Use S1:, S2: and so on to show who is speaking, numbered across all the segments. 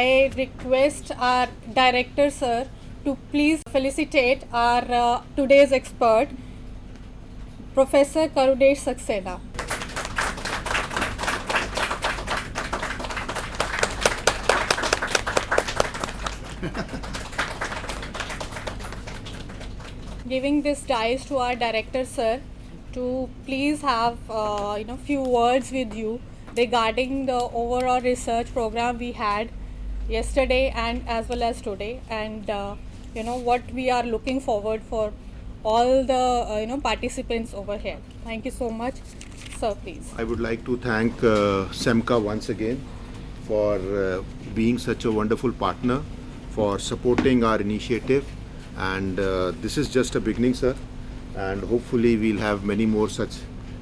S1: I request our director sir to please felicitate our today's expert, Professor Karunesh Saxena. Giving this dice to our director sir to please have few words with you regarding the overall research program we had yesterday and as well as today, and what we are looking forward for all the participants over here. Thank you so much, sir. Please.
S2: I would like to thank SEMCA once again for being such a wonderful partner, for supporting our initiative, and this is just a beginning, sir, and hopefully we'll have many more such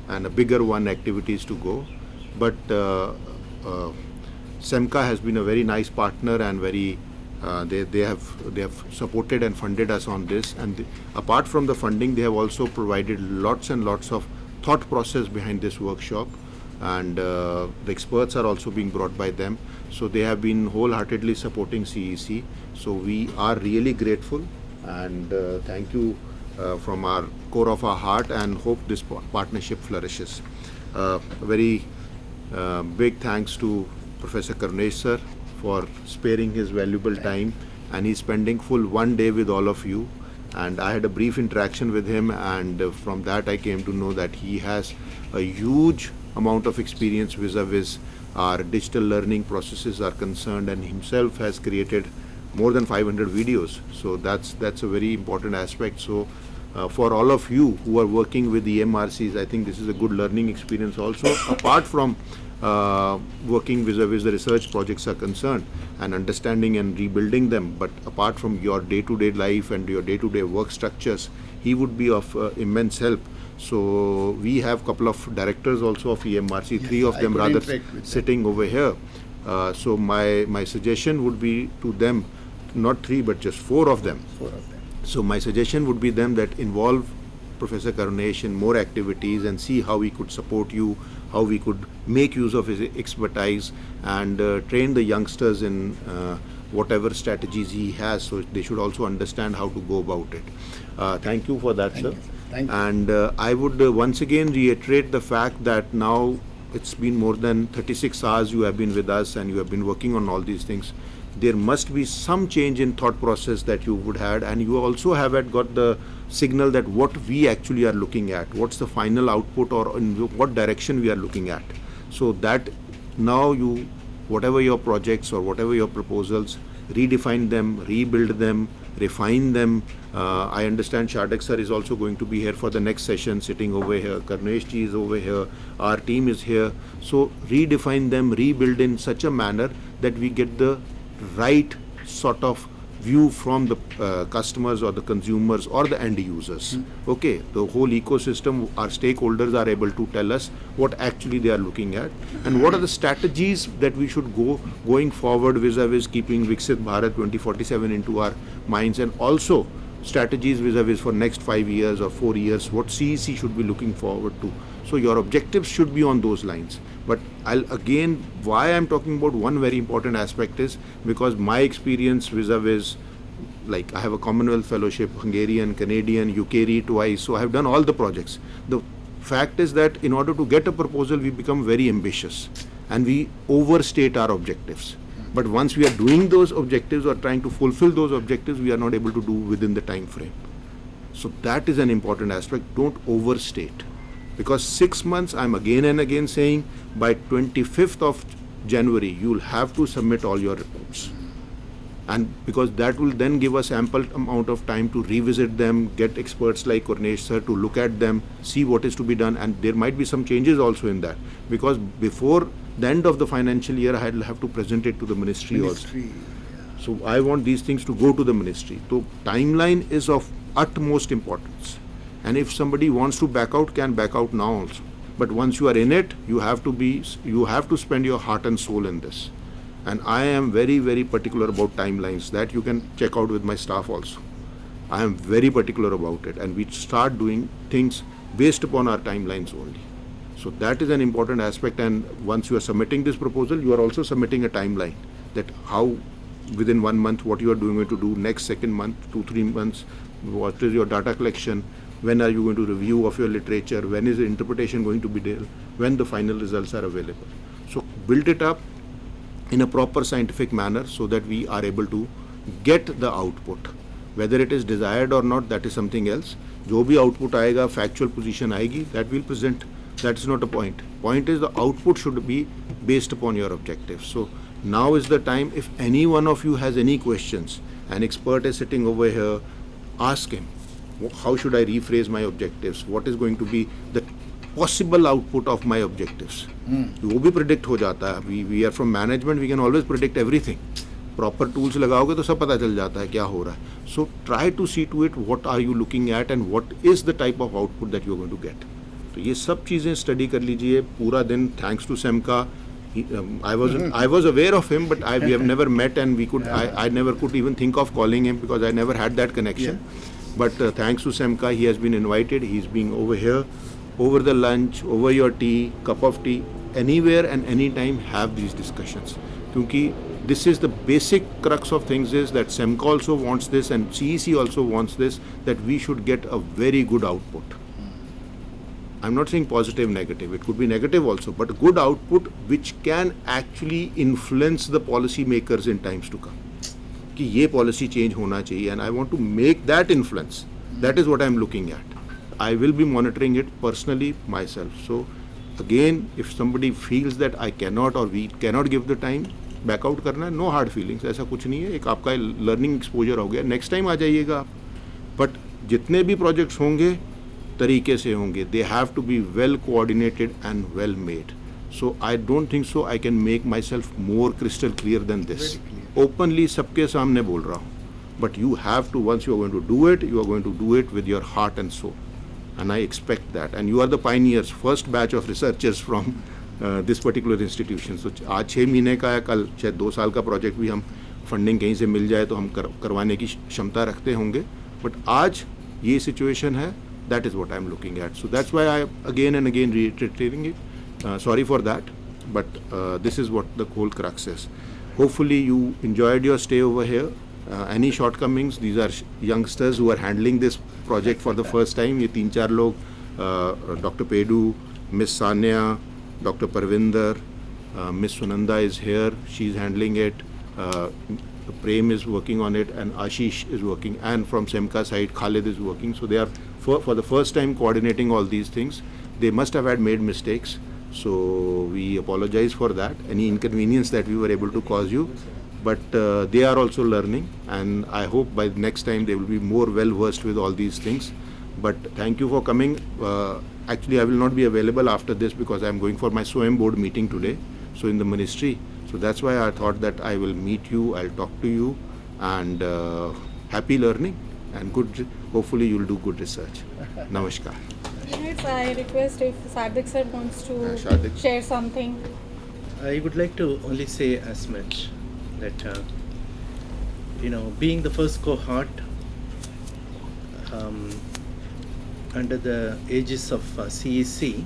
S2: and a bigger one activities to go. But SEMCA has been a very nice partner, and very they have supported and funded us on this, and apart from the funding, they have also provided lots and lots of thought process behind this workshop, and the experts are also being brought by them, so they have been wholeheartedly supporting CEC. So we are really grateful, and thank you from our core of our heart, and hope this partnership flourishes. Very big thanks to Professor Karunesh sir for sparing his valuable time, and he's spending full 1 day with all of you, and I had a brief interaction with him, and from that I came to know that he has a huge amount of experience vis-a-vis our digital learning processes are concerned, and himself has created more than 500 videos. So that's a very important aspect. So for all of you who are working with the EMRCs, I think this is a good learning experience also, apart from working vis-a-vis the research projects are concerned and understanding and rebuilding them, but apart from your day-to-day life and your day-to-day work structures, he would be of immense help. So we have a couple of directors also of EMRC, yes, 3 of them rather sitting over here. So my suggestion would be to them, not 3 but just 4 of them. 4 of them. So my suggestion would be them that involve Professor Karunesh in more activities and see how we could support you, how we could make use of his expertise, and train the youngsters in whatever strategies he has, so they should also understand how to go about it. Thank you for that, sir. Thank you. And I would once again reiterate the fact that now it's been more than 36 hours you have been with us, and you have been working on all these things. There must be some change in thought process that you would have, and you also have got the signal that what we actually are looking at, what's the final output, or in what direction we are looking at. So that now you, whatever your projects or whatever your proposals, redefine them, rebuild them, refine them. I understand Shardak sir is also going to be here for the next session, sitting over here. Karunesh ji is over here. Our team is here. So redefine them, rebuild in such a manner that we get the right sort of view from the customers or the consumers or the end users. Okay, the whole ecosystem, our stakeholders are able to tell us what actually they are looking at, and what are the strategies that we should going forward vis-a-vis keeping Viksit Bharat 2047 into our minds, and also strategies vis-a-vis for next 5 years or 4 years, what CEC should be looking forward to. So your objectives should be on those lines. But why I'm talking about one very important aspect is because my experience vis-a-vis, like I have a Commonwealth Fellowship, Hungarian, Canadian, UKRE twice, so I have done all the projects. The fact is that in order to get a proposal, we become very ambitious and we overstate our objectives. But once we are doing those objectives or trying to fulfill those objectives, we are not able to do within the time frame. So that is an important aspect. Don't overstate. Because 6 months, I'm again and again saying, by 25th of January, you'll have to submit all your reports. And because that will then give us ample amount of time to revisit them, get experts like Karunesh sir to look at them, see what is to be done, and there might be some changes also in that. Because before the end of the financial year, I'll have to present it to the ministry also. Yeah. So I want these things to go to the ministry. So timeline is of utmost importance. And if somebody wants to back out, can back out now also. But once you are in it, you have to spend your heart and soul in this. And I am very, very particular about timelines. That you can check out with my staff also. I am very particular about it, and we start doing things based upon our timelines only. So that is an important aspect, and once you are submitting this proposal, you are also submitting a timeline that how within 1 month what you are going to do, next second month, 2-3 months, what is your data collection, when are you going to review of your literature, when is the interpretation going to be there, when the final results are available. So build it up in a proper scientific manner so that we are able to get the output. Whether it is desired or not, that is something else. जो भी output आएगा, factual position आएगी, that we'll present. That is not a point. Point is the output should be based upon your objectives. So now is the time. If any one of you has any questions, an expert is sitting over here, ask him. How should I rephrase my objectives? What is going to be the possible output of my objectives? वो भी predict हो जाता है. We are from management. We can always predict everything. Proper tools लगाओगे तो सब पता चल जाता है क्या हो रहा है. So try to see to it what are you looking at and what is the type of output that you are going to get. तो ये सब चीज़ें स्टडी कर लीजिए पूरा दिन. Thanks to Semka. I was aware of him, but we have never met, and I never could even think of calling him because I never had that connection. But thanks to Semka, he has been invited. He's being over here, over the lunch, over your tea, cup of tea, anywhere and anytime. Have these discussions. Because this is the basic crux of things is that Semka also wants this and CEC also wants this, that we should get a very good output. I'm not saying positive, negative. It could be negative also, but good output which can actually influence the policy makers in times to come. कि ये policy change होना चाहिए, and I want to make that influence. That is what I'm looking at. I will be monitoring it personally myself. So again, if somebody feels that I cannot or we cannot give the time, back out करना है, no hard feelings. ऐसा कुछ नहीं है. एक आपका learning exposure हो गया. Next time आ जाइएगा आप. But जितने भी projects होंगे तरीके से होंगे. They have to be well coordinated and well made. So I don't think so I can make myself more crystal clear than this. Openly सबके सामने बोल रहा हूँ. But you have to, once you are going to do it, you are going to do it with your heart and soul. And I expect that. And you are the pioneers, first batch of researchers from this particular institution. So आज 6 महीने का है, कल शायद 2 साल का project भी हम फंडिंग कहीं से मिल जाए तो हम करवाने की क्षमता रखते होंगे. But आज ये सिचुएशन है. That is what I am looking at. So that's why I again and again reiterating it. Sorry for that, but this is what the whole crux is. Hopefully you enjoyed your stay over here. Any shortcomings? These are youngsters who are handling this project for the first time. ये 3-4 लोग, Dr. Pedu, Miss Sanya, Dr. Parvinder, Miss Sunanda is here. She's handling it. Prem is working on it, and Ashish is working, and from Semka side Khalid is working. So they are for the first time coordinating all these things. They must have had made mistakes, so we apologize for that, any inconvenience that we were able to cause you, but they are also learning, and I hope by next time they will be more well versed with all these things. But thank you for coming. Actually I will not be available after this because I am going for my SOEM board meeting today, so in the ministry. So that's why I thought that I will meet you, I'll talk to you, and happy learning and good. Hopefully you'll do good research. Namaskar.
S1: Yes, I request if Sardik sir wants to
S2: Sardik.
S1: share something.
S3: I would like to only say as much that being the first cohort under the aegis of CEC,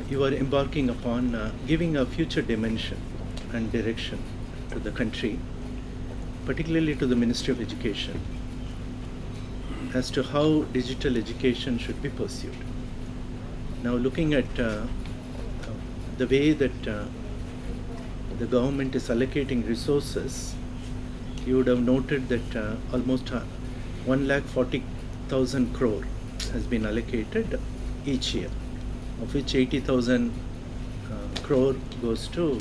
S3: you are embarking upon giving a future dimension and direction to the country, particularly to the Ministry of Education, as to how digital education should be pursued. Now, looking at the way that the government is allocating resources, you would have noted that almost 1,40,000 crore has been allocated each year, of which 80,000 crore goes to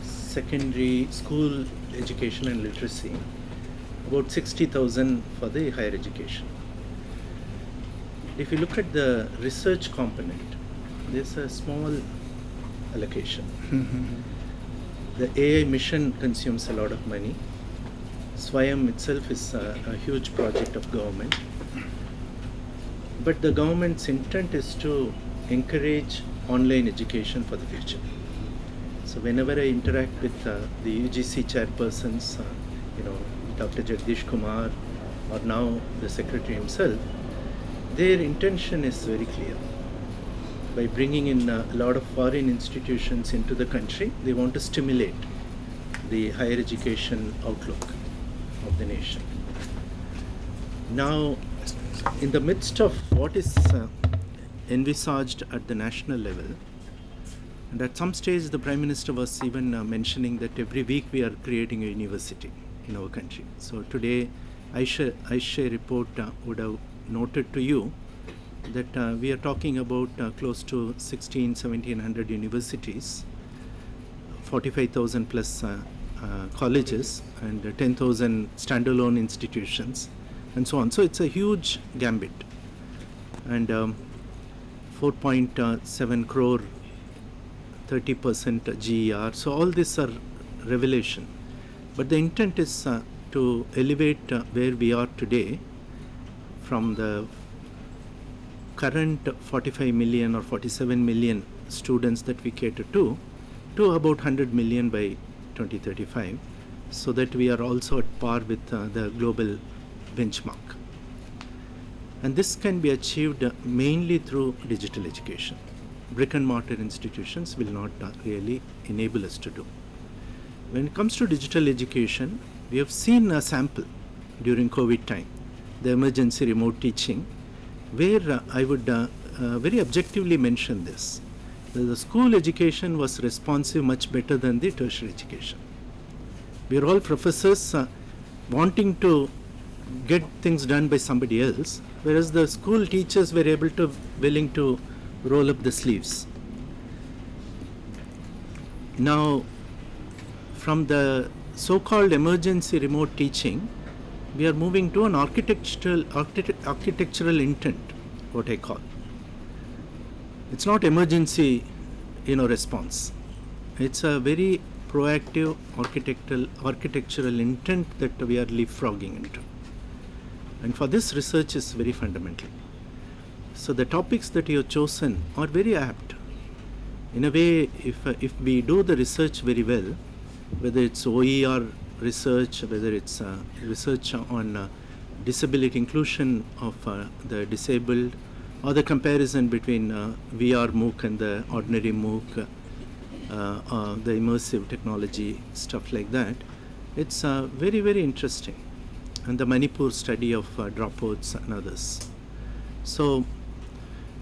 S3: secondary school education and literacy, about 60,000 for the higher education. If you look at the research component, there's a small allocation. The AI mission consumes a lot of money. Swayam itself is a huge project of government. But the government's intent is to encourage online education for the future. So whenever I interact with the UGC chairpersons, Dr. Jagdish Kumar, or now the secretary himself, their intention is very clear. By bringing in a lot of foreign institutions into the country, they want to stimulate the higher education outlook of the nation. Now, in the midst of what is envisaged at the national level, and at some stage the Prime Minister was even mentioning that every week we are creating a university in our country. So today, Aisha report would have noted to you that we are talking about close to 1700 universities, 45,000 plus colleges, and 10,000 standalone institutions, and so on. So it's a huge gambit. And 4.7 crore, 30% GER. So all these are revelation. But the intent is to elevate where we are today from the current 45 million or 47 million students that we cater to about 100 million by 2035, so that we are also at par with the global benchmark. And this can be achieved mainly through digital education. Brick and mortar institutions will not really enable us to do. When it comes to digital education, we have seen a sample during COVID time, the emergency remote teaching, where I would very objectively mention this. The school education was responsive much better than the tertiary education. We are all professors wanting to get things done by somebody else, whereas the school teachers were willing to roll up the sleeves. Now, from the so-called emergency remote teaching, we are moving to an architectural intent, what I call. It's not emergency, response. It's a very proactive architectural intent that we are leapfrogging into. And for this, research is very fundamental. So the topics that you have chosen are very apt. In a way, if we do the research very well, whether it's OER research, whether it's research on disability inclusion of the disabled, or the comparison between VR MOOC and the ordinary MOOC, the immersive technology, stuff like that, it's very, very interesting. And the Manipur study of dropouts and others. So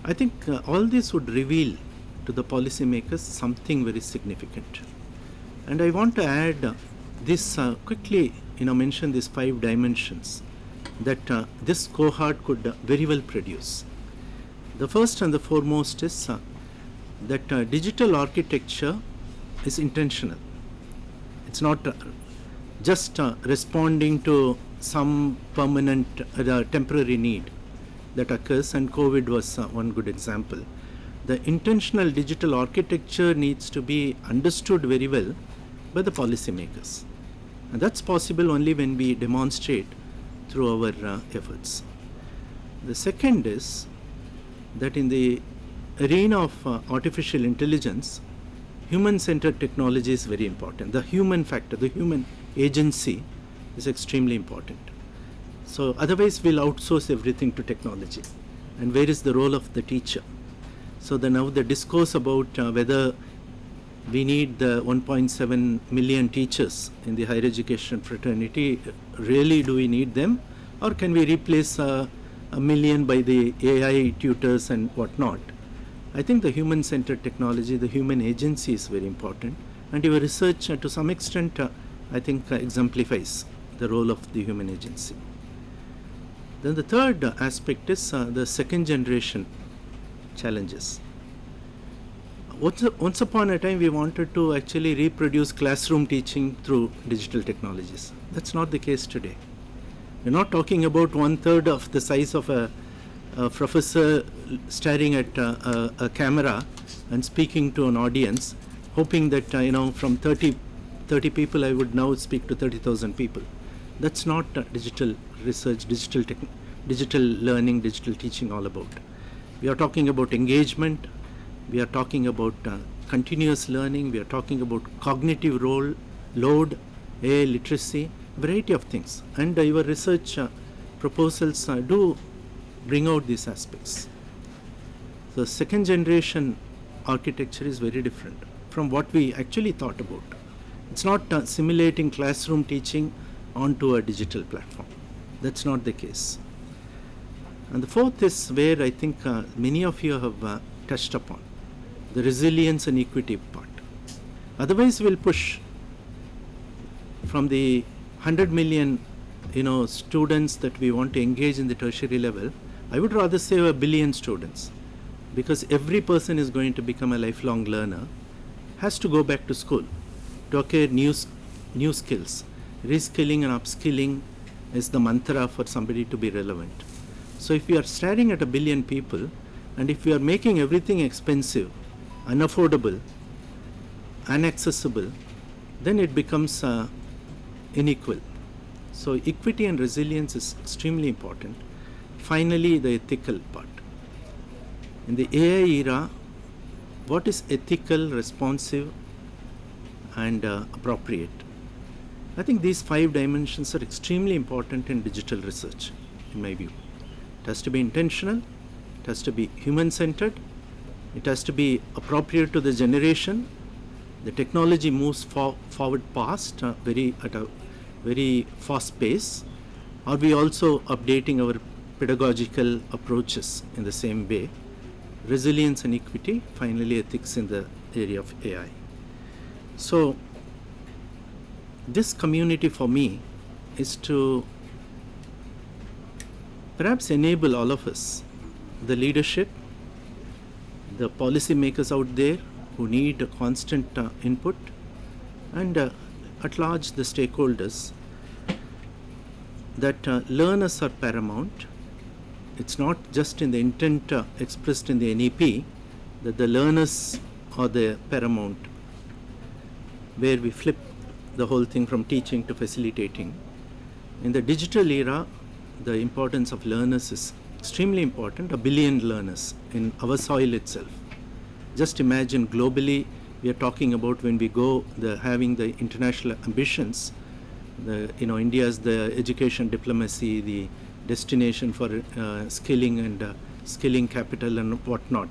S3: I think all this would reveal to the policymakers something very significant. And I want to add this quickly, mention these 5 dimensions that this cohort could very well produce. The first and the foremost is that digital architecture is intentional. It's not just responding to some permanent, temporary need that occurs, and COVID was one good example. The intentional digital architecture needs to be understood very well by the policymakers. And that's possible only when we demonstrate through our efforts. The second is that in the arena of artificial intelligence, human-centered technology is very important. The human factor, the human agency is extremely important. So otherwise we'll outsource everything to technology. And where is the role of the teacher? So now the discourse about whether we need the 1.7 million teachers in the higher education fraternity, really do we need them? Or can we replace a million by the AI tutors and whatnot? I think the human-centered technology, the human agency is very important. And your research to some extent, I think exemplifies the role of the human agency. Then the third aspect is the second generation challenges. Once upon a time, we wanted to actually reproduce classroom teaching through digital technologies. That's not the case today. We're not talking about 1/3 of the size of a professor staring at a camera and speaking to an audience, hoping that from 30 people I would now speak to 30,000 people. That's not digital research, digital learning, digital teaching all about. We are talking about engagement. We are talking about continuous learning. We are talking about cognitive load, AI literacy, variety of things. And your research proposals do bring out these aspects. So second generation architecture is very different from what we actually thought about. It's not simulating classroom teaching onto a digital platform. That's not the case. And the fourth is where I think many of you have touched upon, the resilience and equity part. Otherwise, we'll push from the 100 million students that we want to engage in the tertiary level. I would rather say 1 billion students, because every person is going to become a lifelong learner, has to go back to school to acquire new skills. Reskilling and upskilling is the mantra for somebody to be relevant. So if we are staring at 1 billion people, and if we are making everything expensive, unaffordable, inaccessible, then it becomes unequal. So equity and resilience is extremely important. Finally, the ethical part. In the AI era, what is ethical, responsive, and appropriate? I think these 5 dimensions are extremely important in digital research, in my view. It has to be intentional, it has to be human-centered, it has to be appropriate to the generation. The technology moves forward fast, at a very fast pace. Are we also updating our pedagogical approaches in the same way? Resilience and equity, finally ethics in the area of AI. So this community for me is to perhaps enable all of us, the leadership, the policy makers out there who need a constant input, and at large the stakeholders, that learners are paramount. It's not just in the intent expressed in the NEP that the learners are the paramount, where we flip the whole thing from teaching to facilitating. In the digital era, the importance of learners is extremely important. 1 billion learners in our soil itself. Just imagine globally, we are talking about when we go having the international ambitions. India is the education diplomacy, the destination for skilling and skilling capital and whatnot.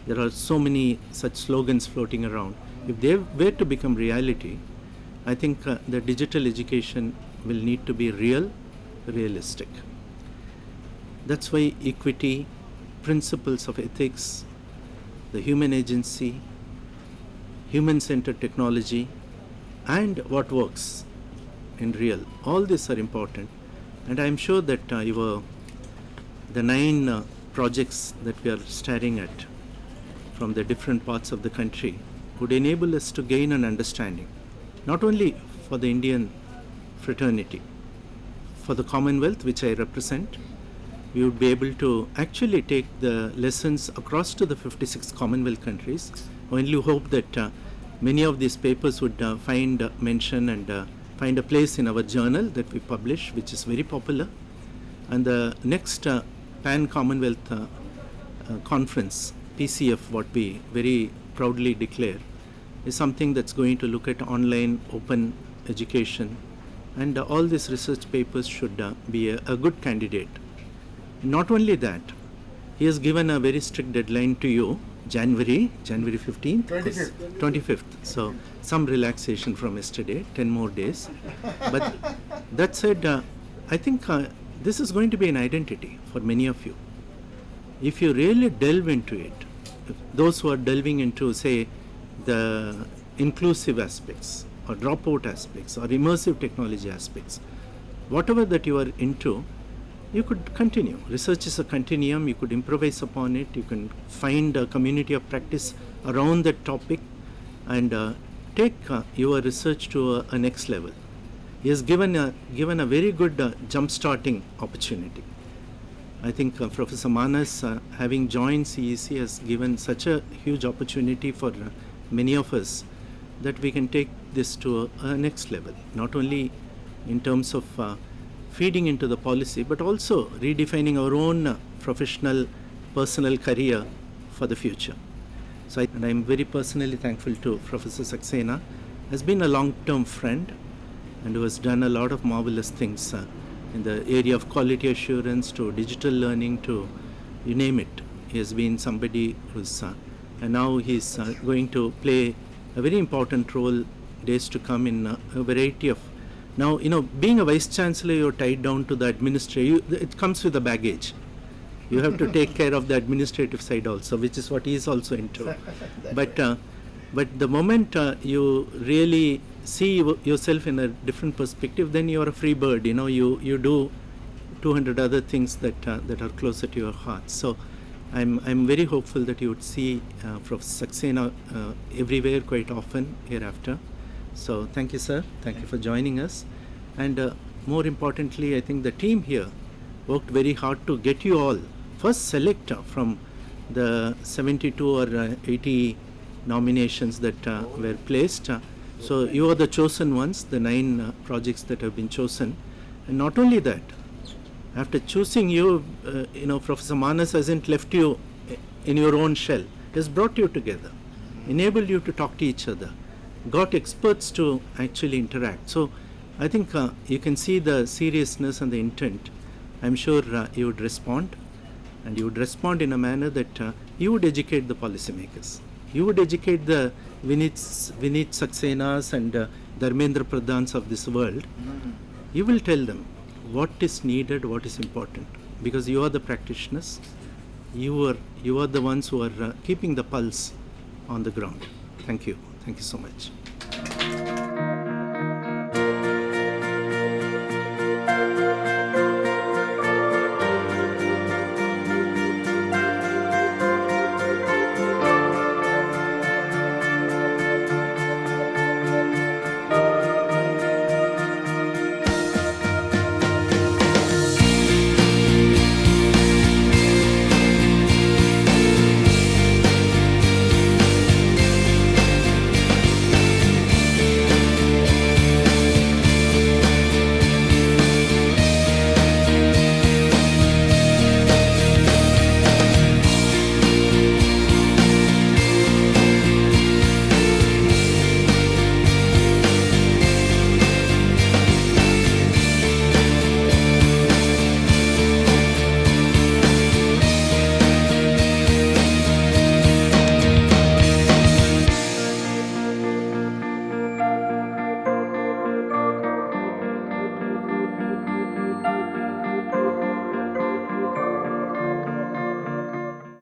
S3: There are so many such slogans floating around. If they were to become reality, I think the digital education will need to be realistic. That's why equity, principles of ethics, the human agency, human-centered technology, and what works in real, all these are important. And I'm sure that the 9 projects that we are staring at from the different parts of the country would enable us to gain an understanding, not only for the Indian fraternity, for the Commonwealth which I represent. We would be able to actually take the lessons across to the 56 Commonwealth countries. I only hope that many of these papers would find mention and find a place in our journal that we publish, which is very popular. And the next Pan Commonwealth conference, PCF, what we very proudly declare, is something that's going to look at online open education, and all these research papers should be a good candidate. Not only that, he has given a very strict deadline to you, January 15th? 25th. So some relaxation from yesterday, 10 more days. But that said, I think this is going to be an identity for many of you. If you really delve into it, those who are delving into, say, the inclusive aspects or dropout aspects or immersive technology aspects, whatever that you are into, you could continue. Research is a continuum. You could improvise upon it. You can find a community of practice around that topic and take your research to a next level. He has given a very good jump-starting opportunity. I think Professor Manas, having joined CEC, has given such a huge opportunity for many of us that we can take this to a next level, not only in terms of feeding into the policy, but also redefining our own professional, personal career for the future. So I'm very personally thankful to Professor Saxena, has been a long-term friend and who has done a lot of marvelous things in the area of quality assurance to digital learning to you name it. He has been somebody who's, and now he's going to play a very important role days to come in a variety of. Now, being a vice chancellor, you're tied down to the administrative. It comes with a baggage. You have to take care of the administrative side also, which is what he is also into. But the moment you really see yourself in a different perspective, then you are a free bird. You do 200 other things that are closer to your heart. So I'm very hopeful that you would see Professor Saxena everywhere quite often hereafter. So thank you, sir. Thank you for joining us. And more importantly, I think the team here worked very hard to get you all first select from the 72 or 80 nominations that were placed. So you are the chosen ones, the 9 projects that have been chosen. And not only that, after choosing you, Professor Manas hasn't left you in your own shell. He has brought you together, enabled you to talk to each other, got experts to actually interact. So I think you can see the seriousness and the intent. I'm sure you would respond, and you would respond in a manner that you would educate the policymakers. You would educate the Vineet Saxenas and Dharmendra Pradhans of this world. You will tell them what is needed, what is important, because you are the practitioners. You are the ones who are keeping the pulse on the ground. Thank you. Thank you so much.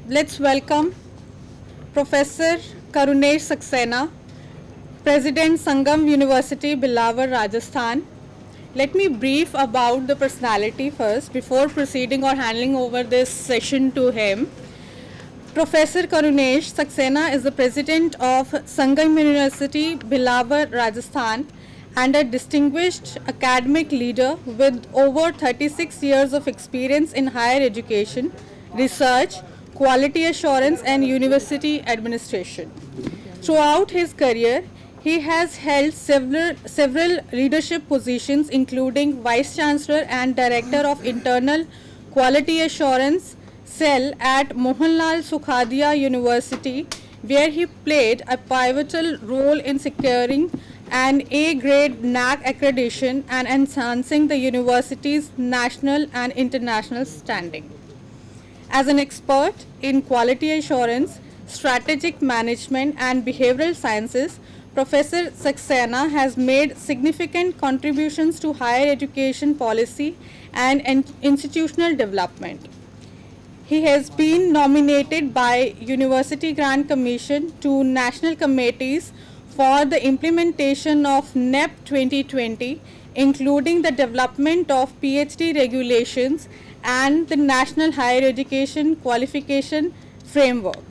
S1: Let's welcome Professor Karunesh Saxena, President Sangam University, Bilawar, Rajasthan. Let me brief about the personality first before proceeding or handing over this session to him. Professor Karunesh Saxena is the President of Sangam University, Bilawar, Rajasthan, and a distinguished academic leader with over 36 years of experience in higher education, research, quality assurance and university administration. Throughout his career, he has held several leadership positions including Vice Chancellor and Director of Internal Quality Assurance Cell at Mohanlal Sukhadia University, where he played a pivotal role in securing an A-grade NAC accreditation and enhancing the university's national and international standing. As an expert in quality assurance, strategic management and behavioral sciences, Professor Saxena has made significant contributions to higher education policy and institutional development. He has been nominated by University Grant Commission to national committees for the implementation of NEP 2020, including the development of PhD regulations and the National Higher Education Qualification Framework.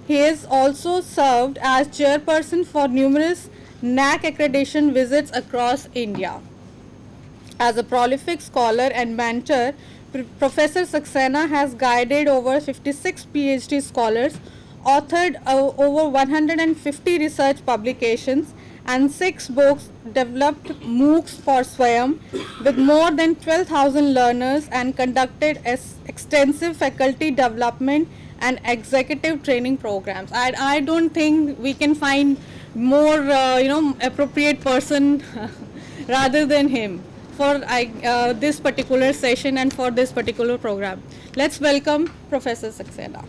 S1: He has also served as chairperson for numerous NAC accreditation visits across India. As a prolific scholar and mentor, Professor Saxena has guided over 56 PhD scholars, authored over 150 research publications, and 6 books, developed MOOCs for Swayam with more than 12,000 learners, and conducted extensive faculty development and executive training programs. I don't think we can find more appropriate person rather than him for this particular session and for this particular program. Let's welcome Professor Saxena.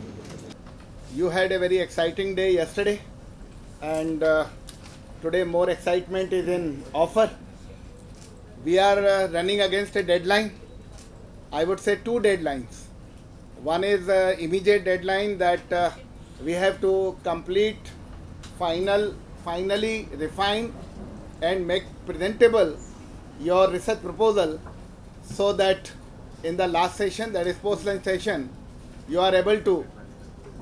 S4: You had a very exciting day yesterday, and today more excitement is in offer. We are running against a deadline. I would say two deadlines. One is immediate deadline that we have to complete, finally refine and make presentable your research proposal so that in the last session, that is post-lunch session, you are able to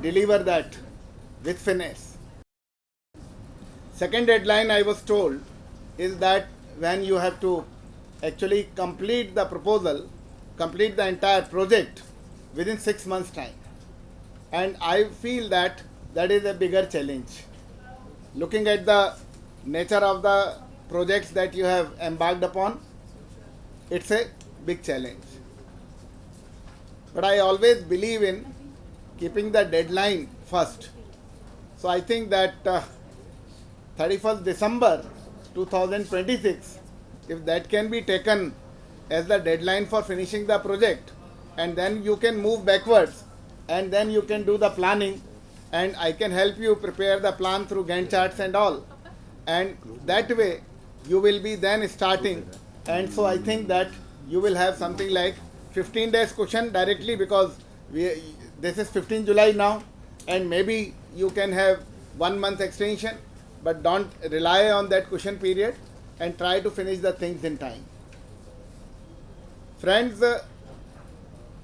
S4: deliver that with finesse. Second deadline I was told is that when you have to actually complete the proposal, complete the entire project within 6 months time. And I feel that that is a bigger challenge. Looking at the nature of the projects that you have embarked upon, it's a big challenge. But I always believe in keeping the deadline first. So I think that 31st December 2026, if that can be taken as the deadline for finishing the project, and then you can move backwards and then you can do the planning, and I can help you prepare the plan through Gantt charts and all, and that way you will be then starting. And so I think that you will have something like 15 days cushion directly, because this is 15 July now, and maybe you can have 1 month extension, but don't rely on that cushion period and try to finish the things in time. Friends,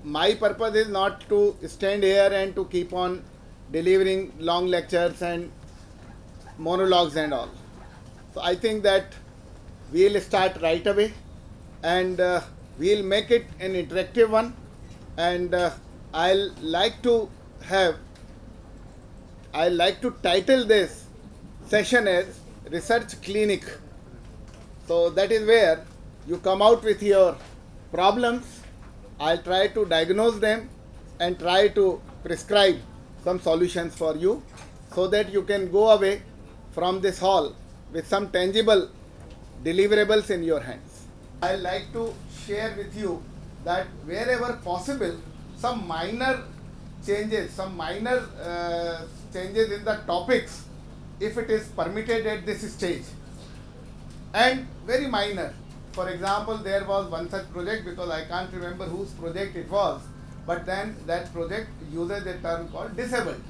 S4: my purpose is not to stand here and to keep on delivering long lectures and monologues and all. So I think that we'll start right away, and we'll make it an interactive one, and I'll like to title this session as Research Clinic. So that is where you come out with your problems. I'll try to diagnose them and try to prescribe some solutions for you, so that you can go away from this hall with some tangible deliverables in your hands. I'd like to share with you that wherever possible, some minor changes in the topics, if it is permitted at this stage, and very minor. For example, there was one such project, because I can't remember whose project it was, but then that project uses a term called disabled.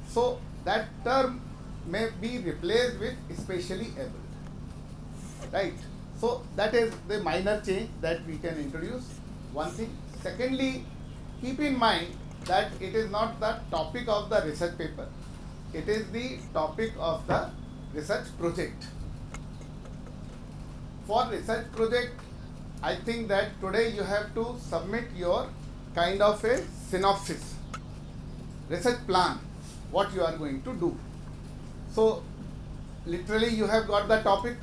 S4: So that term may be replaced with especially able. Right? So that is the minor change that we can introduce. One thing. Secondly, keep in mind that it is not the topic of the research paper. It is the topic of the research project. For research project, I think that today you have to submit your kind of a synopsis, research plan, what you are going to do. So literally you have got the topic,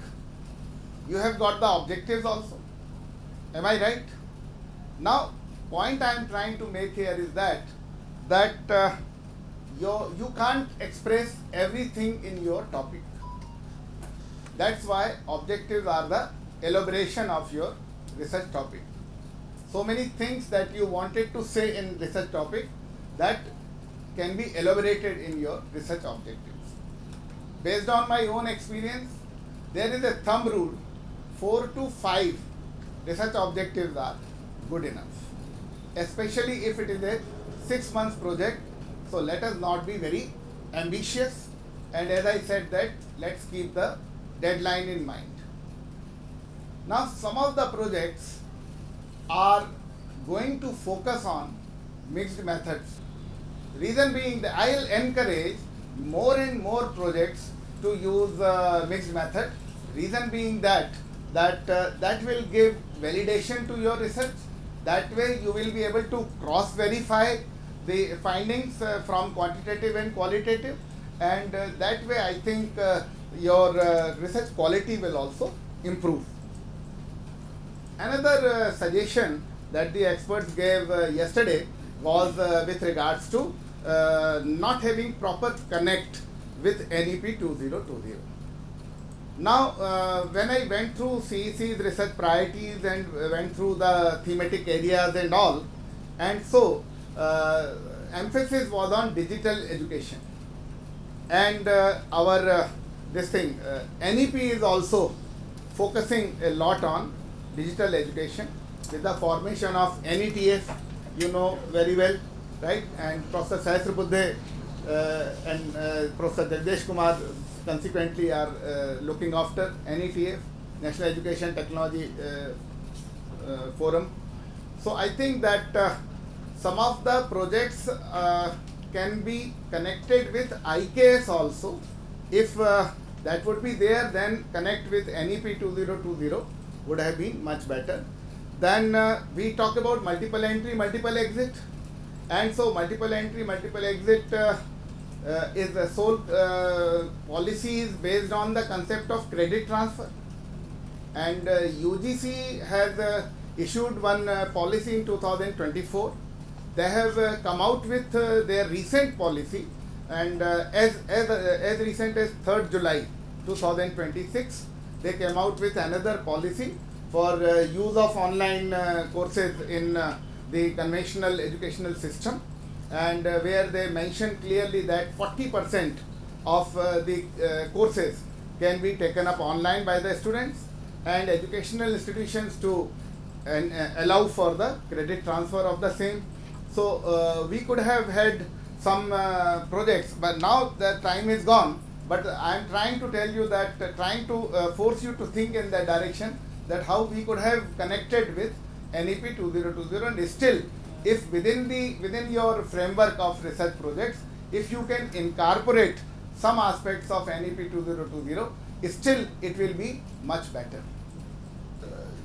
S4: you have got the objectives also. Am I right? Now, point I am trying to make here is that you can't express everything in your topic. That's why objectives are the elaboration of your research topic. So many things that you wanted to say in research topic, that can be elaborated in your research objectives. Based on my own experience, there is a thumb rule, 4 to 5 research objectives are good enough, especially if it is a 6 months project. So let us not be very ambitious, and as I said that, let's keep the deadline in mind. Now, some of the projects are going to focus on mixed methods. Reason being that I will encourage more and more projects to use mixed method. Reason being that will give validation to your research. That way you will be able to cross verify the findings from quantitative and qualitative, and that way I think your research quality will also improve. Another suggestion that the experts gave yesterday was with regards to not having proper connect with NEP 2020. Now, when I went through CEC's research priorities and went through the thematic areas and all, and so emphasis was on digital education, and our this thing, NEP is also focusing a lot on digital education with the formation of NETF, you know very well, right? And Professor Sahasrabuddhe and Professor Jagdesh Kumar consequently are looking after NETF, National Education Technology Forum. So I think that some of the projects can be connected with IKS also. If that would be there, then connect with NEP 2020 would have been much better. Then we talk about multiple entry, multiple exit. And so multiple entry, multiple exit is the sole policy is based on the concept of credit transfer. And UGC has issued one policy in 2024. They have come out with their recent policy, and as recent as 3rd July 2026, they came out with another policy for use of online courses in the conventional educational system, and where they mention clearly that 40% of the courses can be taken up online by the students, and educational institutions to allow for the credit transfer of the same. So we could have had some projects, but now the time is gone. But I am trying to tell you that, trying to force you to think in that direction, that how we could have connected with NEP 2020, and still, if within your framework of research projects, if you can incorporate some aspects of NEP 2020, still it will be much better.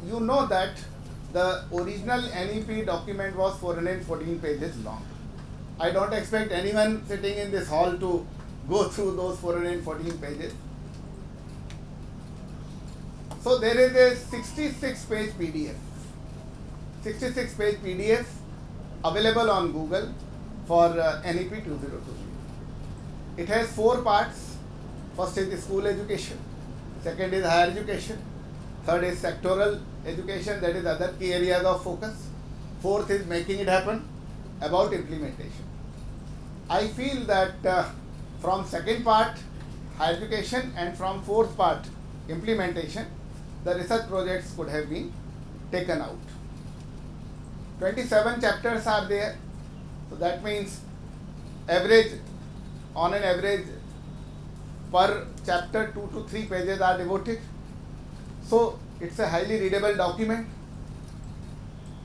S4: You know that the original NEP document was 414 pages long. I don't expect anyone sitting in this hall to go through those 414 pages. So there is a 66-page PDF. 66-page PDF available on Google for NEP 2020. It has 4 parts. First is the school education. Second is higher education. Third is sectoral education, that is other key areas of focus. Fourth is making it happen, about implementation. I feel that from second part, higher education, and from fourth part, implementation, the research projects could have been taken out. 27 chapters are there, so that means on an average, per chapter 2 to 3 pages are devoted. So it's a highly readable document.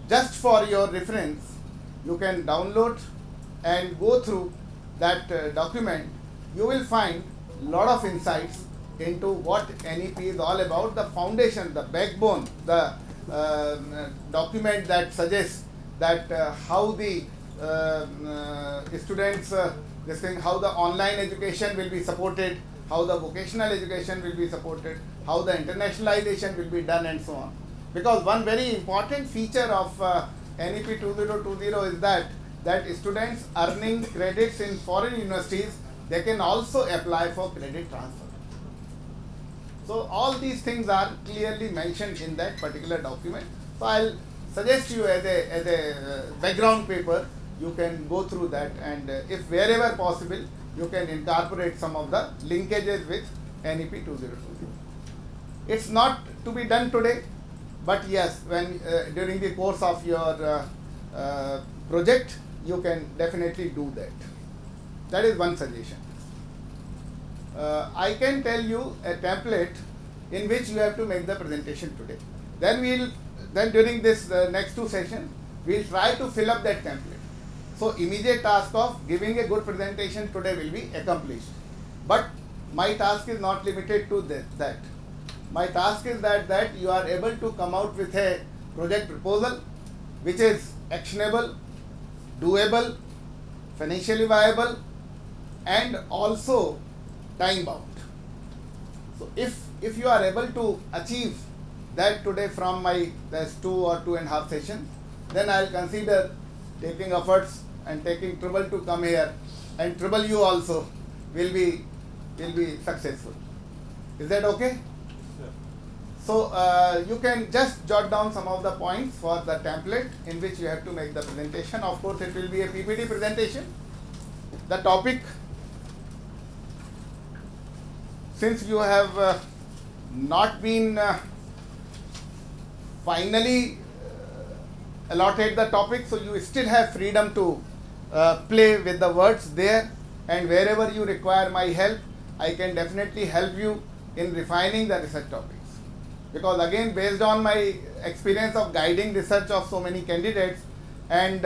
S4: Just for your reference, you can download and go through that document. You will find a lot of insights into what NEP is all about, the foundation, the backbone, the document that suggests that how the students, how the online education will be supported, how the vocational education will be supported, how the internationalization will be done, and so on. Because one very important feature of NEP 2020 is that students earning credits in foreign universities, they can also apply for credit transfer. So all these things are clearly mentioned in that particular document. So I'll suggest you as a background paper, you can go through that, and if wherever possible, you can incorporate some of the linkages with NEP 2020. It's not to be done today, but yes, when during the course of your project, you can definitely do that. That is one suggestion. I can tell you a template in which you have to make the presentation today. Then during this next 2 sessions, we'll try to fill up that template. So immediate task of giving a good presentation today will be accomplished. But my task is not limited to that. My task is that you are able to come out with a project proposal which is actionable, doable, financially viable, and also time bound. So if you are able to achieve that today from my 2 or 2.5 sessions, then I will consider taking efforts and taking trouble to come here, and trouble you also will be successful. Is that okay? So you can just jot down some of the points for the template in which you have to make the presentation. Of course, it will be a PPT presentation. The topic. since you have not been finally allotted the topic, so you still have freedom to play with the words there, and wherever you require my help, I can definitely help you in refining the research topics. Because again, based on my experience of guiding research of so many candidates and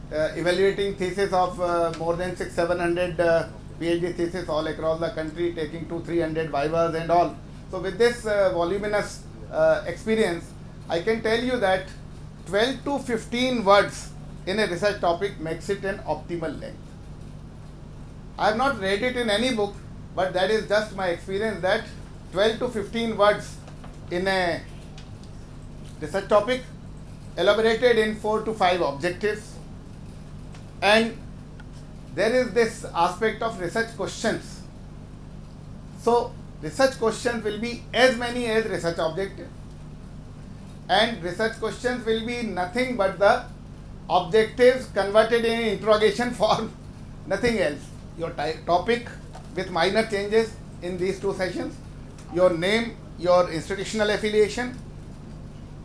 S4: evaluating thesis of more than 600-700 PhD thesis all across the country, taking 200-300 vivas and all. So with this voluminous experience, I can tell you that 12 to 15 words in a research topic makes it an optimal length. I have not read it in any book, but that is just my experience, that 12 to 15 words in a research topic, elaborated in 4 to 5 objectives, and there is this aspect of research questions. So research questions will be as many as research objectives, and research questions will be nothing but the objectives converted in interrogation form, nothing else. Your topic with minor changes in these 2 sessions, your name, your institutional affiliation,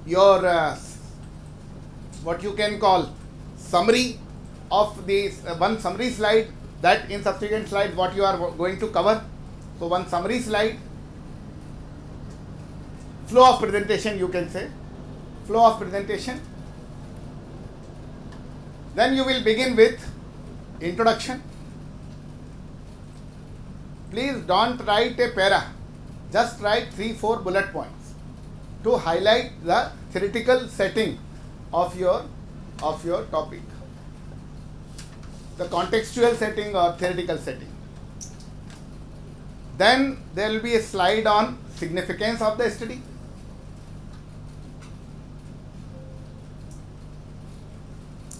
S4: your what you can call summary of these, one summary slide, that in subsequent slides what you are going to cover. So one summary slide, flow of presentation, you can say, flow of presentation. Then you will begin with introduction. Please don't write a para, just write 3-4 bullet points to highlight the theoretical setting of your topic, the contextual setting or theoretical setting. Then there will be a slide on significance of the study.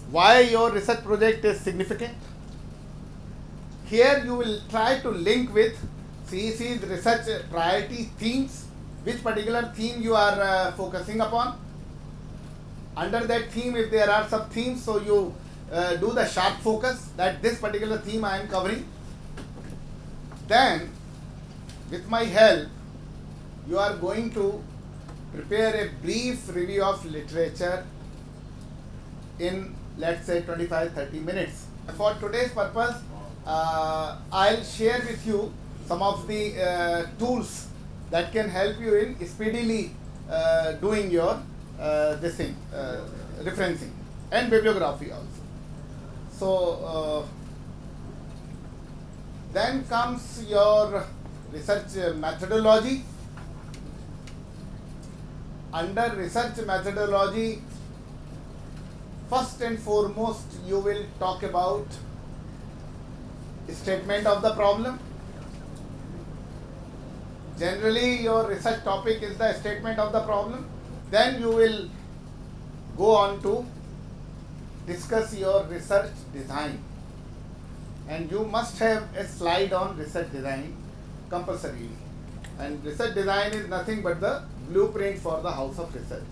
S4: Why your research project is significant. Here you will try to link with CEC's research priority themes, which particular theme you are focusing upon. Under that theme, if there are sub themes, so you do the sharp focus that this particular theme I am covering. Then with my help, you are going to prepare a brief review of literature in, let's say, 25-30 minutes. For today's purpose, I'll share with you some of the tools that can help you in speedily doing your this thing, referencing and bibliography also. So then comes your research methodology. Under research methodology, first and foremost, you will talk about statement of the problem. Generally, your research topic is the statement of the problem. Then you will go on to discuss your research design. And you must have a slide on research design compulsorily. And research design is nothing but the blueprint for the house of research.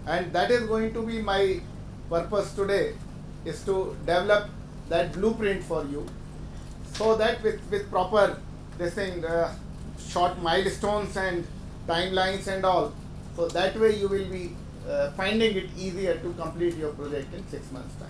S4: And that is going to be my purpose today, is to develop that blueprint for you, so that with proper this thing, short milestones and timelines and all, so that way you will be finding it easier to complete your project in 6 months' time.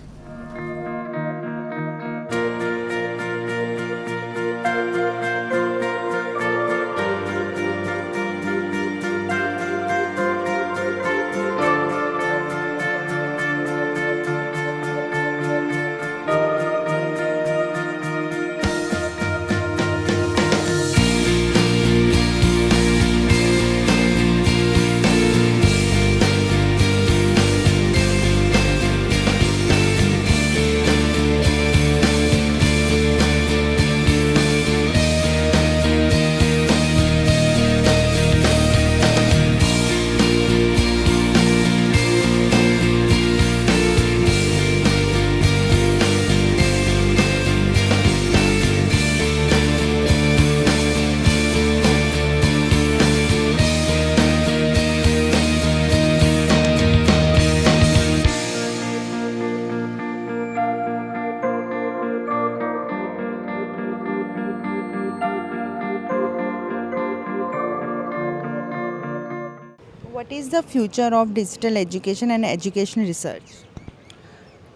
S5: What is the future of digital education and education research?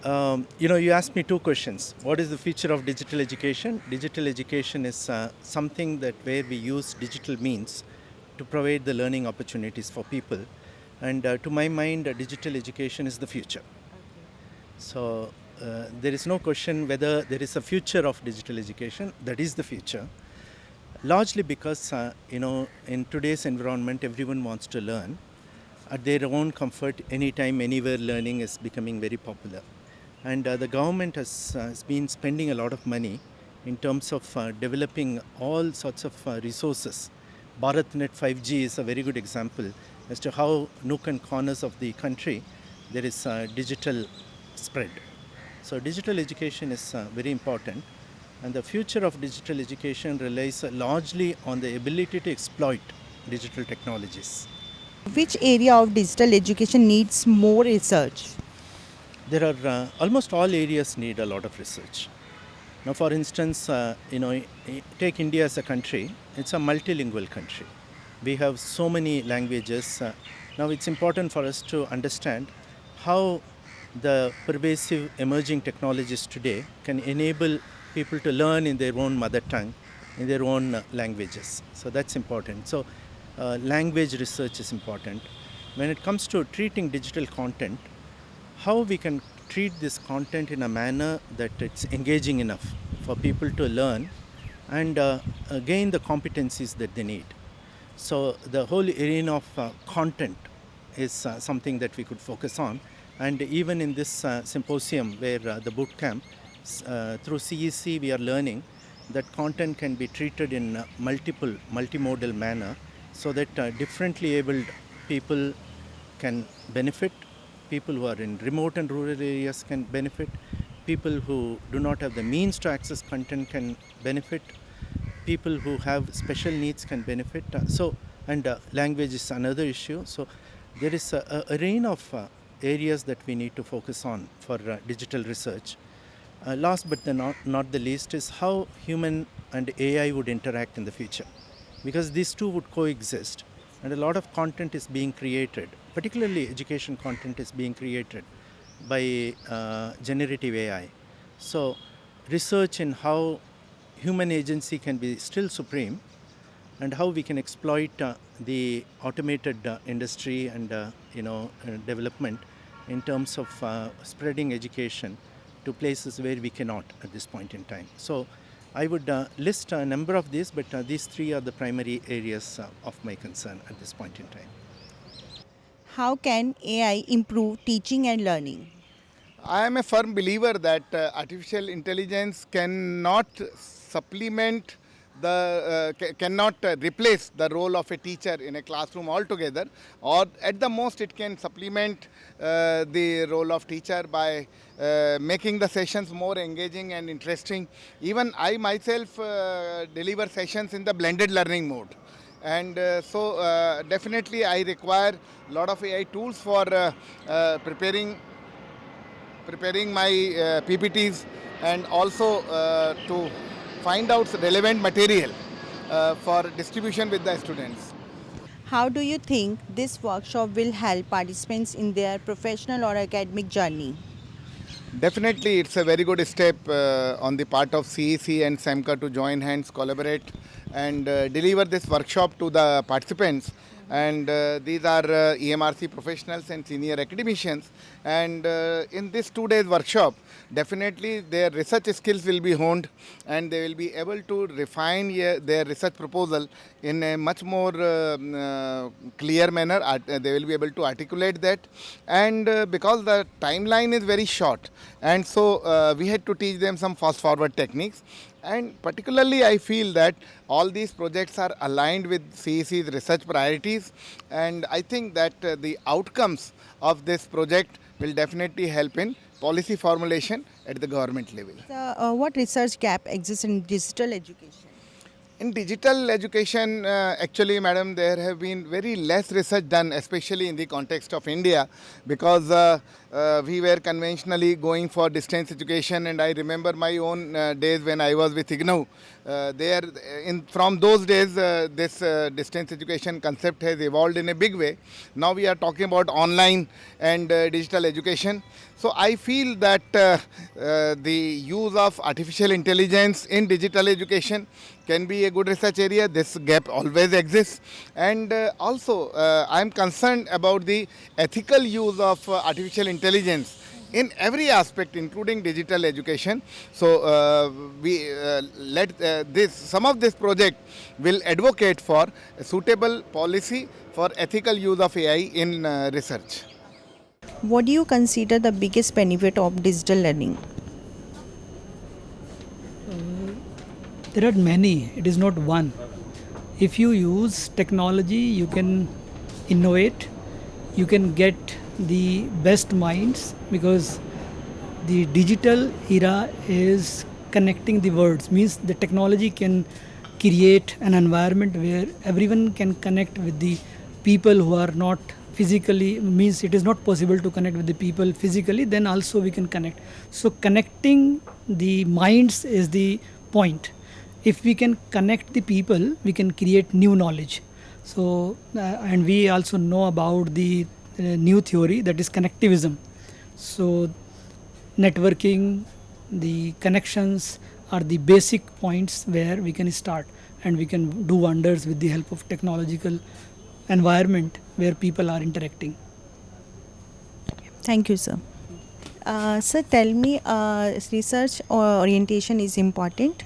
S3: You asked me two questions. What is the future of digital education? Digital education is something that where we use digital means to provide the learning opportunities for people. And to my mind, digital education is the future. So there is no question whether there is a future of digital education. That is the future. Largely because, in today's environment, everyone wants to learn. At their own comfort, anytime, anywhere learning is becoming very popular. And the government has been spending a lot of money in terms of developing all sorts of resources. BharatNet 5G is a very good example as to how nook and corners of the country there is digital spread. So digital education is very important, and the future of digital education relies largely on the ability to exploit digital technologies.
S5: Which area of digital education needs more research?
S3: There are almost all areas need a lot of research. Now, for instance, take India as a country. It's a multilingual country. We have so many languages. Now, it's important for us to understand how the pervasive emerging technologies today can enable people to learn in their own mother tongue, in their own languages. So that's important. So language research is important. When it comes to treating digital content, how we can treat this content in a manner that it's engaging enough for people to learn and gain the competencies that they need. So the whole arena of content is something that we could focus on. And even in this symposium where the boot camp, through CEC we are learning that content can be treated in multimodal manner so that differently abled people can benefit. People who are in remote and rural areas can benefit. People who do not have the means to access content can benefit. People who have special needs can benefit. Language is another issue. So there is a array of areas that we need to focus on for digital research. Last but not the least is how human and AI would interact in the future, because these two would coexist. And a lot of content is being created, particularly education content is being created by generative AI. So research in how human agency can be still supreme and how we can exploit the automated industry and development in terms of spreading education to places where we cannot at this point in time. So I would list a number of these, but these three are the primary areas of my concern at this point in time.
S5: How can AI improve teaching and learning?
S4: I am a firm believer that artificial intelligence cannot supplement cannot replace the role of a teacher in a classroom altogether, or at the most it can supplement the role of teacher by making the sessions more engaging and interesting. Even I myself deliver sessions in the blended learning mode. And definitely I require a lot of AI tools for preparing my PPTs, and also to find out relevant material for distribution with the students.
S5: How do you think this workshop will help participants in their professional or academic journey?
S4: Definitely, it's a very good step on the part of CEC and SEMCA to join hands, collaborate, and deliver this workshop to the participants. And these are EMRC professionals and senior academicians. And in this 2 days workshop, definitely their research skills will be honed, and they will be able to refine their research proposal in a much more clear manner. They will be able to articulate that. And because the timeline is very short, and so we had to teach them some fast forward techniques. And particularly I feel that all these projects are aligned with CEC's research priorities, and I think that the outcomes of this project will definitely help in policy formulation at the government level.
S5: What research gap exists in digital education?
S4: In digital education, actually, madam, there have been very less research done, especially in the context of India, because we were conventionally going for distance education, and I remember my own days when I was with IGNOU. From those days, this distance education concept has evolved in a big way. Now we are talking about online and digital education. So I feel that the use of artificial intelligence in digital education can be a good research area. This gap always exists, and also I am concerned about the ethical use of artificial intelligence in every aspect, including digital education. So we let some of this project will advocate for a suitable policy for ethical use of AI in research.
S5: What do you consider the biggest benefit of digital learning?
S6: There are many, it is not one. If you use technology, you can innovate, you can get the best minds, because the digital era is connecting the worlds, means the technology can create an environment where everyone can connect with the people who are not physically, means it is not possible to connect with the people physically, then also we can connect. So connecting the minds is the point. If we can connect the people, we can create new knowledge. So and we also know about the new theory, that is connectivism. So networking, the connections are the basic points where we can start, and we can do wonders with the help of technological environment where people are interacting.
S5: Thank you, sir. Sir, tell me, research orientation is important.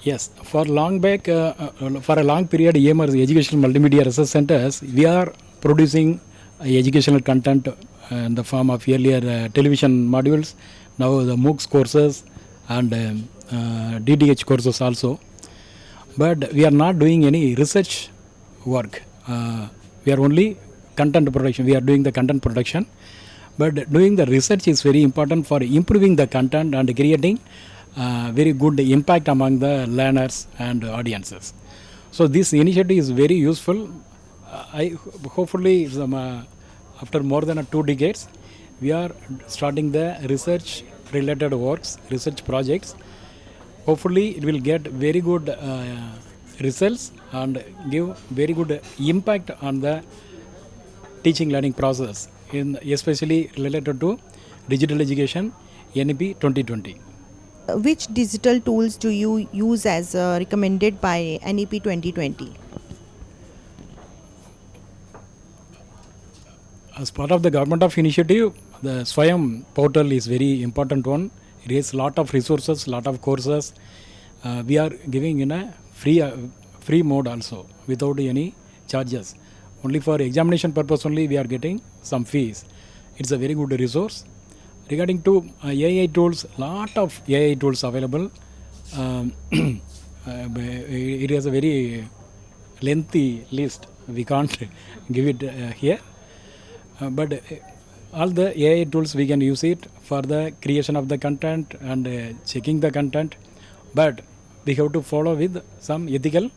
S7: Yes, for long back, for a long period, EMRs, Educational Multimedia Research Centers, we are producing educational content in the form of earlier television modules, now the MOOCs courses and DTH courses also. But we are not doing any research work. We are only content production. We are doing the content production. But doing the research is very important for improving the content and creating very good impact among the learners and audiences. So this initiative is very useful. Hopefully after more than 2 decades, we are starting the research related works, research projects. Hopefully it will get very good results and give very good impact on the teaching learning process, especially related to digital education NEP 2020.
S5: Which digital tools do you use as recommended by NEP 2020?
S7: As part of the government of initiative, the Swayam portal is very important one. It has lot of resources, lot of courses. We are giving in a free mode also, without any charges. Only for examination purpose only we are getting some fees. It's a very good resource. Regarding to AI tools, lot of AI tools available. It is a very lengthy list. We can't give it here. But all the AI tools we can use it for the creation of the content and checking the content. But we have to follow with some ethical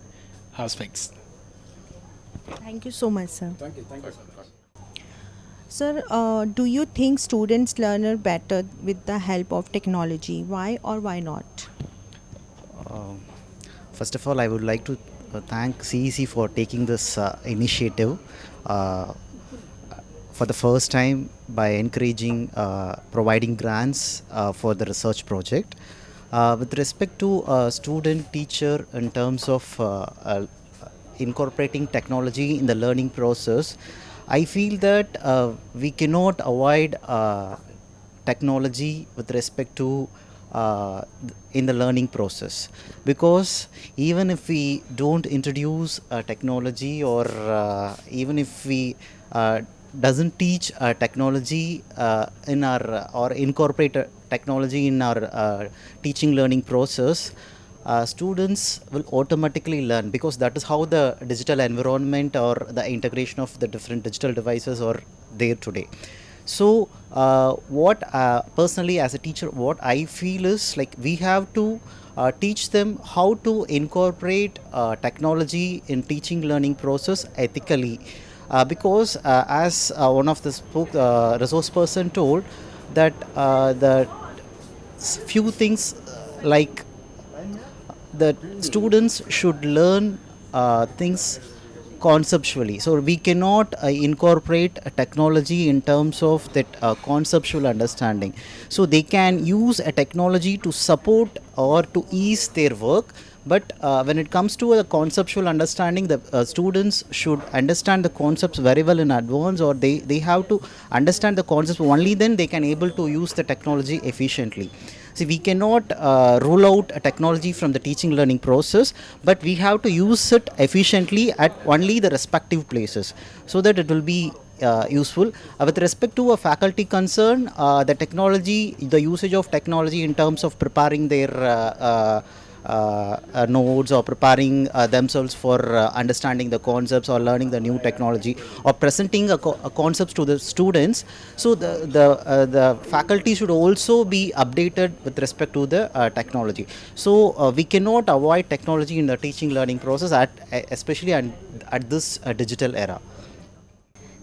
S7: aspects.
S5: Thank you so much, sir.
S7: Thank you, sir.
S5: Sir, do you think students learn better with the help of technology? Why or why not?
S8: First of all, I would like to thank CEC for taking this initiative for the first time by encouraging providing grants for the research project. With respect to student teacher in terms of incorporating technology in the learning process, I feel that we cannot avoid technology with respect to in the learning process, because even if we don't introduce technology, or even if we doesn't teach technology in our or incorporate technology in our teaching learning process, students will automatically learn, because that is how the digital environment or the integration of the different digital devices are there today. So what personally as a teacher, what I feel is like we have to teach them how to incorporate technology in teaching learning process ethically. because as one of the resource person told, that the few things like the students should learn things conceptually. So we cannot incorporate technology in terms of that conceptual understanding. So they can use a technology to support or to ease their work. But when it comes to a conceptual understanding, the students should understand the concepts very well in advance, or they have to understand the concepts. Only then they can able to use the technology efficiently. See, we cannot rule out a technology from the teaching learning process, but we have to use it efficiently at only the respective places, so that it will be useful. With respect to a faculty concern, the usage of technology in terms of preparing their nodes, or preparing themselves for understanding the concepts or learning the new technology, or presenting a concepts to the students. So the faculty should also be updated with respect to the technology. So we cannot avoid technology in the teaching learning process, especially at this digital era.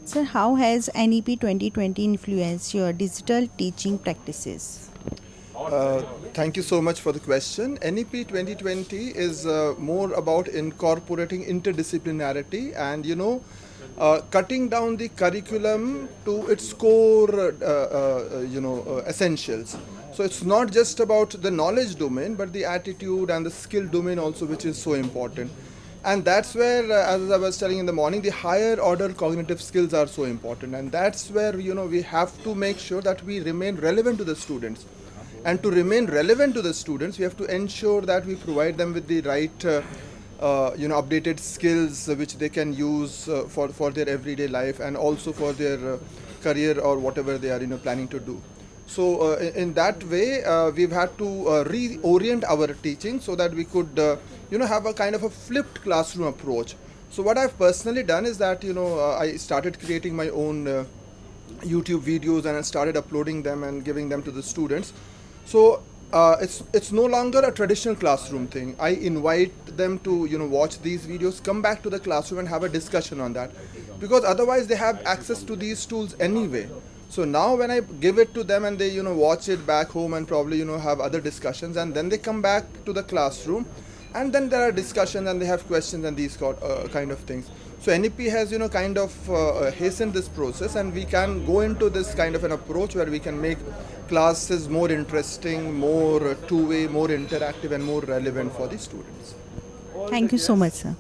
S5: Sir, how has NEP 2020 influenced your digital teaching practices?
S9: Thank you so much for the question. NEP 2020 is more about incorporating interdisciplinarity and, cutting down the curriculum to its core, essentials. So it's not just about the knowledge domain, but the attitude and the skill domain also, which is so important. And that's where, as I was telling in the morning, the higher order cognitive skills are so important. And that's where, we have to make sure that we remain relevant to the students. And to remain relevant to the students, we have to ensure that we provide them with the right, updated skills which they can use for their everyday life, and also for their career or whatever they are, planning to do. So in that way, we've had to reorient our teaching so that we could, have a kind of a flipped classroom approach. So what I've personally done is that, I started creating my own YouTube videos, and I started uploading them and giving them to the students. So it's no longer a traditional classroom thing. I invite them to watch these videos, come back to the classroom and have a discussion on that, because otherwise they have access to these tools anyway. So now when I give it to them and they watch it back home and probably have other discussions, and then they come back to the classroom, and then there are discussions and they have questions and these kind of things. So NEP has kind of hastened this process, and we can go into this kind of an approach where we can make classes more interesting, more two-way, more interactive, and more relevant for the students.
S5: Thank you so much, sir.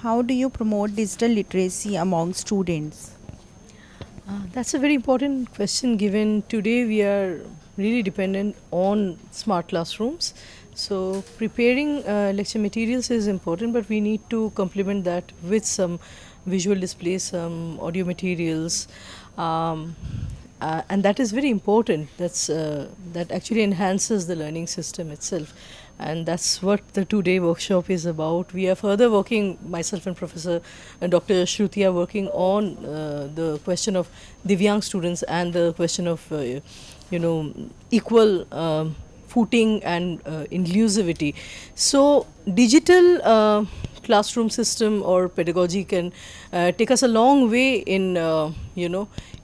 S5: How do you promote digital literacy among students?
S10: That's a very important question, given today we are really dependent on smart classrooms. So preparing lecture materials is important, but we need to complement that with some visual displays, some audio materials, and that is very important. That actually enhances the learning system itself, and that's what the two-day workshop is about. We are further working, myself and Professor Dr. Shruti are working on the question of Divyang students and the question of equal footing and inclusivity. So digital classroom system or pedagogy can take us a long way in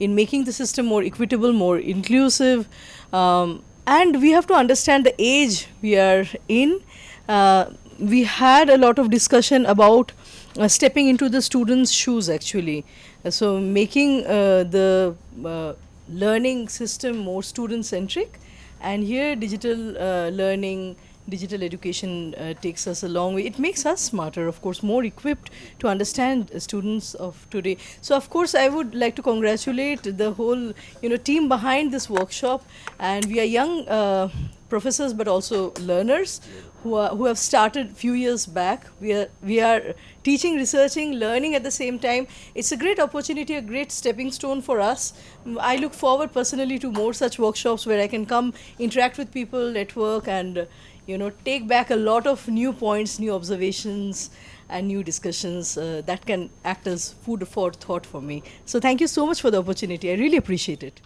S10: in making the system more equitable, more inclusive, and we have to understand the age we are in. We had a lot of discussion about stepping into the students' shoes actually. So making the learning system more student-centric, and here digital learning, digital education takes us a long way. It makes us smarter, of course, more equipped to understand students of today. So of course I would like to congratulate the whole team behind this workshop, and we are young professors but also learners who have started few years back. We are teaching, researching, learning at the same time. It's a great opportunity, a great stepping stone for us. I look forward personally to more such workshops where I can come, interact with people, network, and take back a lot of new points, new observations, and new discussions that can act as food for thought for me. So thank you so much for the opportunity. I really appreciate it.